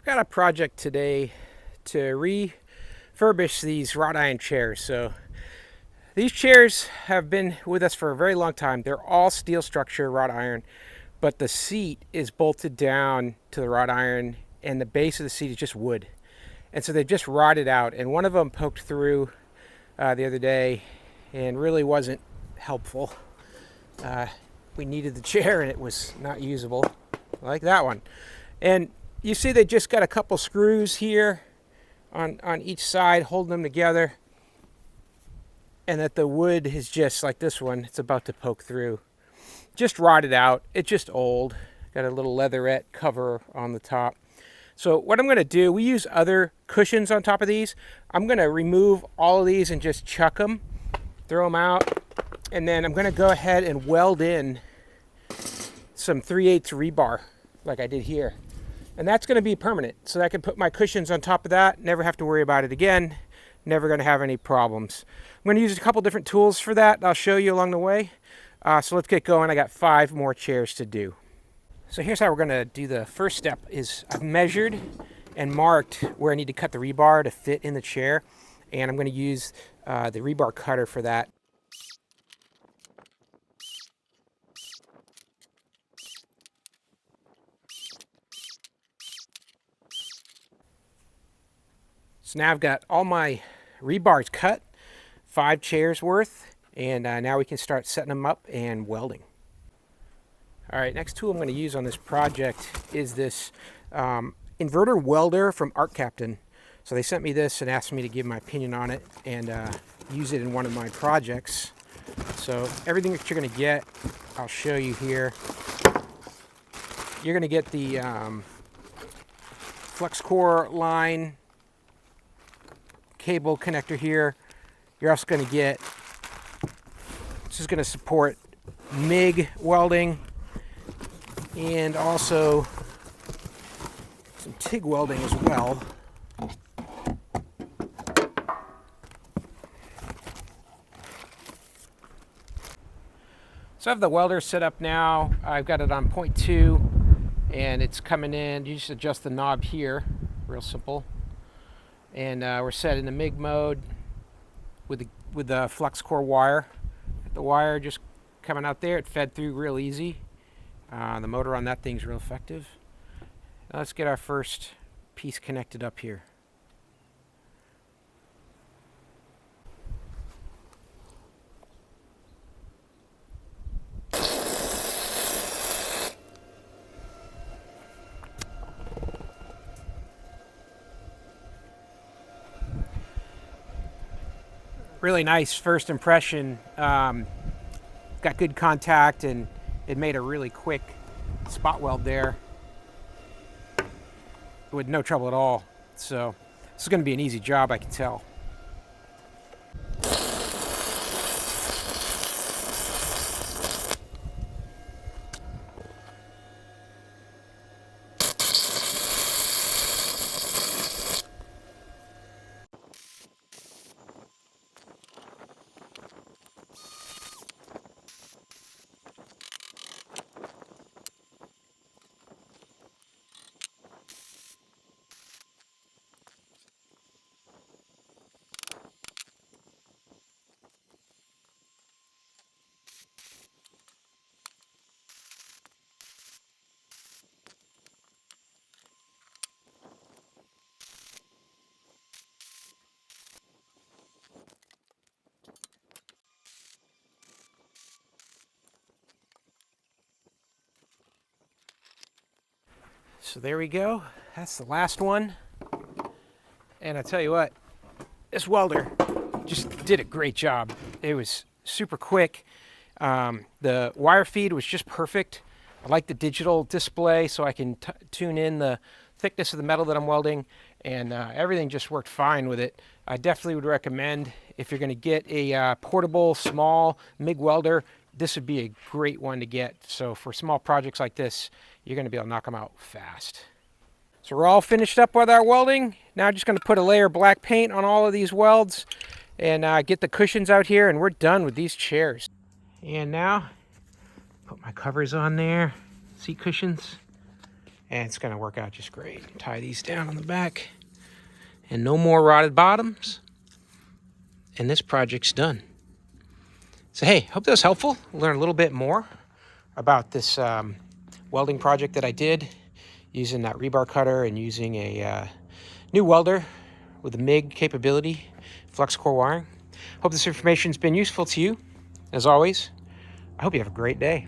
I've got a project today to refurbish these wrought iron chairs. So these chairs have been with us for a very long time. They're all steel structure, wrought iron, but the seat is bolted down to the wrought iron and the base of the seat is just wood. And so they've just rotted out. And one of them poked through the other day and really wasn't helpful. We needed the chair and it was not usable, like that one. And you see they just got a couple screws here on each side holding them together, and that the wood is just like this one, it's about to poke through. Just rotted out. It's just old. Got a little leatherette cover on the top. So what I'm going to do, we use other cushions on top of these. I'm going to remove all of these and just chuck them, throw them out, and then I'm going to go ahead and weld in some 3/8 rebar like I did here. And that's going to be permanent, so that I can put my cushions on top of that, never have to worry about it again, never going to have any problems. I'm going to use a couple different tools for that. I'll show you along the way. So let's get going. I got 5 more chairs to do. So here's how we're going to do. The first step is I've measured and marked where I need to cut the rebar to fit in the chair, and I'm going to use the rebar cutter for that. So now I've got all my rebars cut, 5 chairs worth, and now we can start setting them up and welding. All right, next tool I'm going to use on this project is this inverter welder from ARCCAPTAIN. So they sent me this and asked me to give my opinion on it and use it in one of my projects. So everything that you're going to get, I'll show you here. You're going to get the Flux Core line cable connector here. You're also going to get, this is going to support MIG welding and also some TIG welding as well. So I have the welder set up now. I've got it on 0.2 and it's coming in. You just adjust the knob here, real simple. And we're set in the MIG mode with the Flux Core wire. The wire just coming out there, it fed through real easy. The motor on that thing's real effective. Now let's get our first piece connected up here. Really nice first impression. Got good contact and it made a really quick spot weld there with no trouble at all. So this is going to be an easy job, I can tell. So there we go. That's the last one. And I tell you what, this welder just did a great job. It was super quick. The wire feed was just perfect. I like the digital display so I can tune in the thickness of the metal that I'm welding, and everything just worked fine with it. I definitely would recommend, if you're going to get a portable small MIG welder, this would be a great one to get. So for small projects like this, you're going to be able to knock them out fast. So we're all finished up with our welding. Now I'm just going to put a layer of black paint on all of these welds and get the cushions out here, and we're done with these chairs. And now put my covers on there, seat cushions, and it's going to work out just great. Tie these down on the back, and no more rotted bottoms, and this project's done. So hey, hope that was helpful. Learn a little bit more about this welding project that I did using that rebar cutter and using a new welder with a MIG capability, Flux Core wiring. Hope this information's been useful to you. As always, I hope you have a great day.